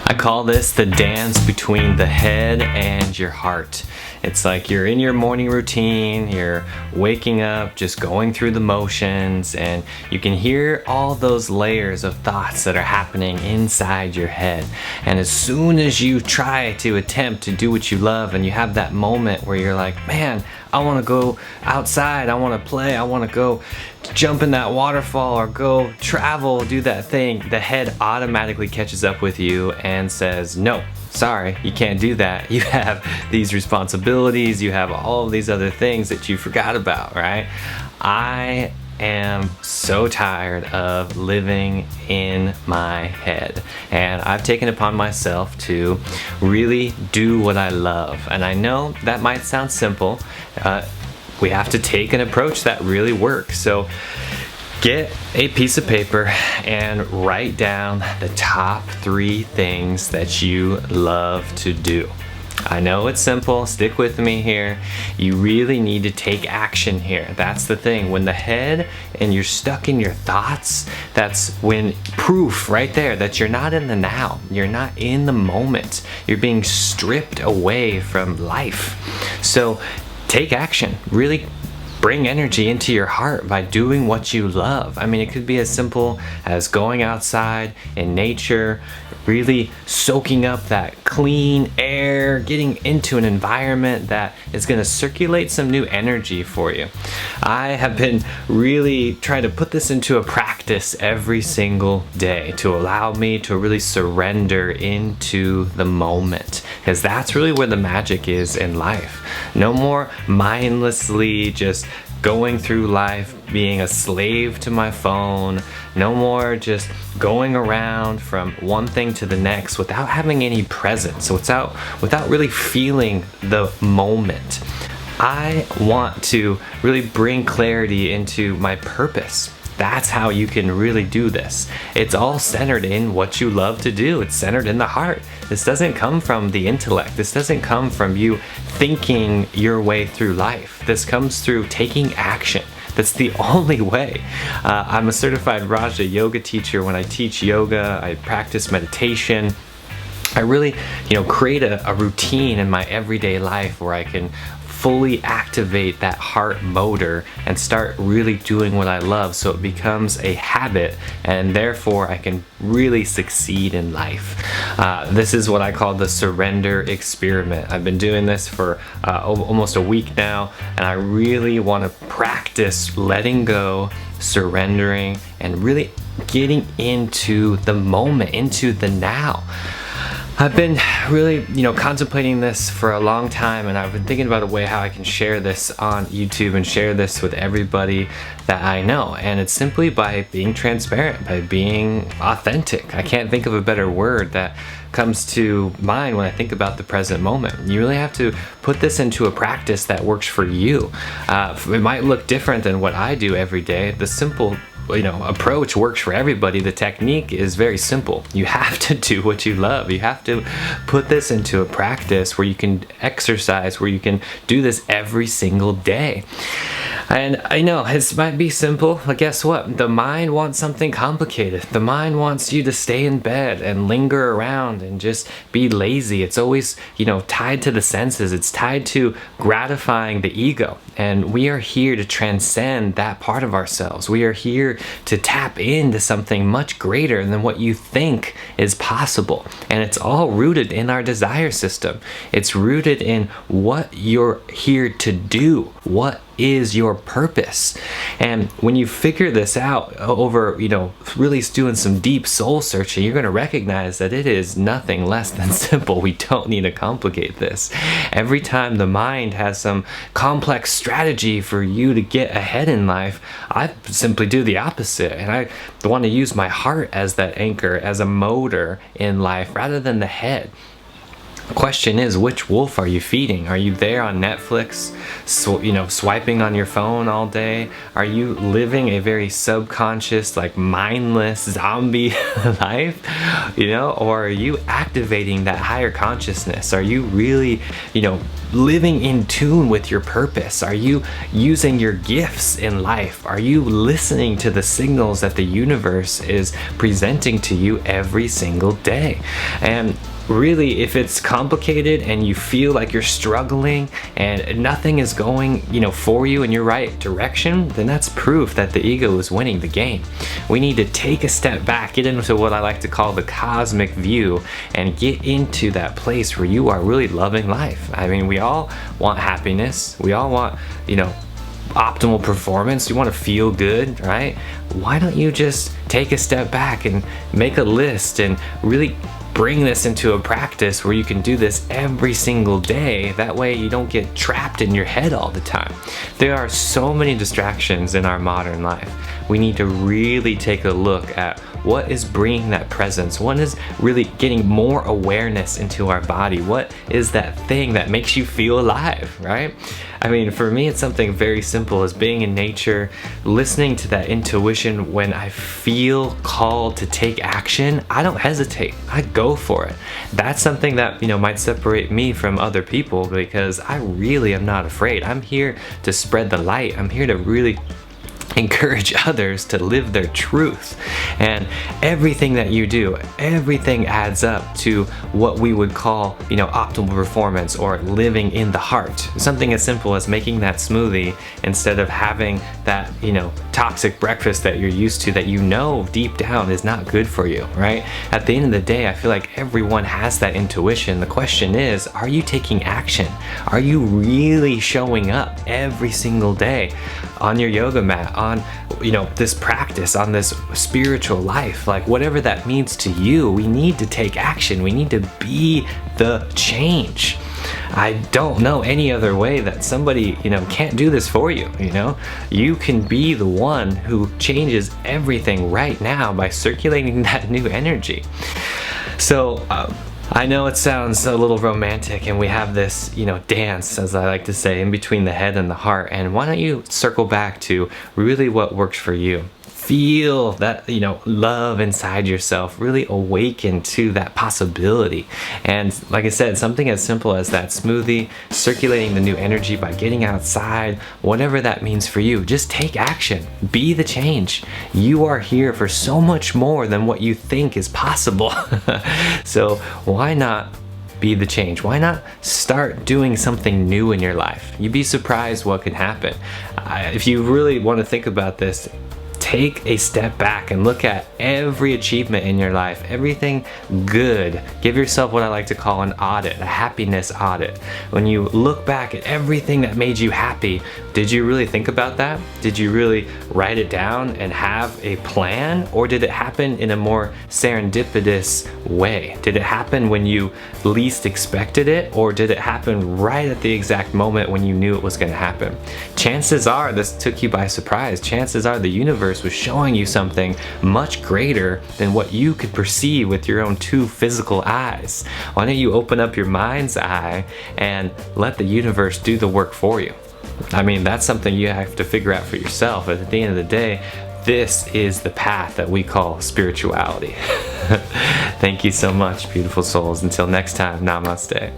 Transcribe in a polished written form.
I call this the dance between the head and your heart. It's like you're in your morning routine, you're waking up, just going through the motions, and you can hear all those layers of thoughts that are happening inside your head. And as soon as you try to attempt to do what you love and you have that moment where you're like, man, I want to go outside, I want to play, I want to go jump in that waterfall or go travel, do that thing, the head automatically catches up with you and says, no, sorry, you can't do that. You have these responsibilities, you have all of these other things that you forgot about, right? I am so tired of living in my head, and I've taken upon myself to really do what I love. And I know that might sound simple. We have to take an approach that really works. So get a piece of paper and write down the top 3 things that you love to do. I know it's simple, stick with me here. You really need to take action here. That's the thing. When the head and you're stuck in your thoughts, that's when proof right there that you're not in the now. You're not in the moment. You're being stripped away from life. So take action. Really bring energy into your heart by doing what you love. I mean, it could be as simple as going outside in nature, really soaking up that clean air, getting into an environment that is going to circulate some new energy for you. I have been really trying to put this into a practice every single day to allow me to really surrender into the moment, because that's really where the magic is in life. No more mindlessly just going through life being a slave to my phone. No more just going around from one thing to the next without having any presence, without really feeling the moment. I want to really bring clarity into my purpose. That's how you can really do this. It's all centered in what you love to do. It's centered in the heart. This doesn't come from the intellect. This doesn't come from you thinking your way through life. This comes through taking action. That's the only way. I'm a certified Raja yoga teacher. When I teach yoga, I practice meditation. I really, create a routine in my everyday life where I can fully activate that heart motor and start really doing what I love, so it becomes a habit, and therefore I can really succeed in life. This is what I call the surrender experiment. I've been doing this for almost a week now, and I really want to practice letting go, surrendering, and really getting into the moment, into the now. I've been really, contemplating this for a long time, and I've been thinking about a way how I can share this on YouTube and share this with everybody that I know. And it's simply by being transparent, by being authentic. I can't think of a better word that comes to mind when I think about the present moment. You really have to put this into a practice that works for you. It might look different than what I do every day. The simple approach works for everybody. The technique is very simple. You have to do what you love. You have to put this into a practice where you can exercise, where you can do this every single day. And I know it might be simple, but guess what? The mind wants something complicated. The mind wants you to stay in bed and linger around and just be lazy. It's always, tied to the senses. It's tied to gratifying the ego. And we are here to transcend that part of ourselves. We are here to tap into something much greater than what you think is possible. And it's all rooted in our desire system. It's rooted in what you're here to do. What is your purpose? And when you figure this out over, really doing some deep soul searching, you're going to recognize that it is nothing less than simple. We don't need to complicate this. Every time the mind has some complex strategy for you to get ahead in life, I simply do the opposite. And I want to use my heart as that anchor, as a motor in life rather than the head. Question is, which wolf are you feeding? Are you there on Netflix, swiping on your phone all day? Are you living a very subconscious, like mindless zombie life? Or are you activating that higher consciousness? Are you really, living in tune with your purpose? Are you using your gifts in life? Are you listening to the signals that the universe is presenting to you every single day? And really, if it's complicated and you feel like you're struggling and nothing is going, for you in your right direction, then that's proof that the ego is winning the game. We need to take a step back, get into what I like to call the cosmic view, and get into that place where you are really loving life. I mean, we all want happiness. We all want, optimal performance. You want to feel good, right? Why don't you just take a step back and make a list and really bring this into a practice where you can do this every single day? That way you don't get trapped in your head all the time. There are so many distractions in our modern life. We need to really take a look at what is bringing that presence. What is really getting more awareness into our body? What is that thing that makes you feel alive, right? I mean, for me, it's something very simple as being in nature, listening to that intuition. When I feel called to take action, I don't hesitate. I go for it. That's something that, might separate me from other people, because I really am not afraid. I'm here to spread the light. I'm here to really encourage others to live their truth. And everything that you do, everything adds up to what we would call, optimal performance, or living in the heart. Something as simple as making that smoothie instead of having that, toxic breakfast that you're used to, that deep down is not good for you, right? At the end of the day, I feel like everyone has that intuition. The question is, are you taking action? Are you really showing up every single day on your yoga mat, on this practice, on this spiritual life? Like, whatever that means to you, we need to take action. We need to be the change. I don't know any other way that somebody, can't do this for you. You can be the one who changes everything right now by circulating that new energy. So I know it sounds a little romantic, and we have this, dance, as I like to say, in between the head and the heart. And why don't you circle back to really what works for you? Feel that, love inside yourself, really awaken to that possibility. And like I said, something as simple as that smoothie, circulating the new energy by getting outside, whatever that means for you, just take action. Be the change. You are here for so much more than what you think is possible. So why not be the change? Why not start doing something new in your life? You'd be surprised what can happen. If you really want to think about this, take a step back and look at every achievement in your life, everything good. Give yourself what I like to call an audit, a happiness audit. When you look back at everything that made you happy, did you really think about that? Did you really write it down and have a plan? Or did it happen in a more serendipitous way? Did it happen when you least expected it? Or did it happen right at the exact moment when you knew it was going to happen? Chances are this took you by surprise. Chances are the universe was showing you something much greater than what you could perceive with your own two physical eyes. Why don't you open up your mind's eye and let the universe do the work for you? I mean, that's something you have to figure out for yourself. At the end of the day, this is the path that we call spirituality. Thank you so much, beautiful souls. Until next time, namaste.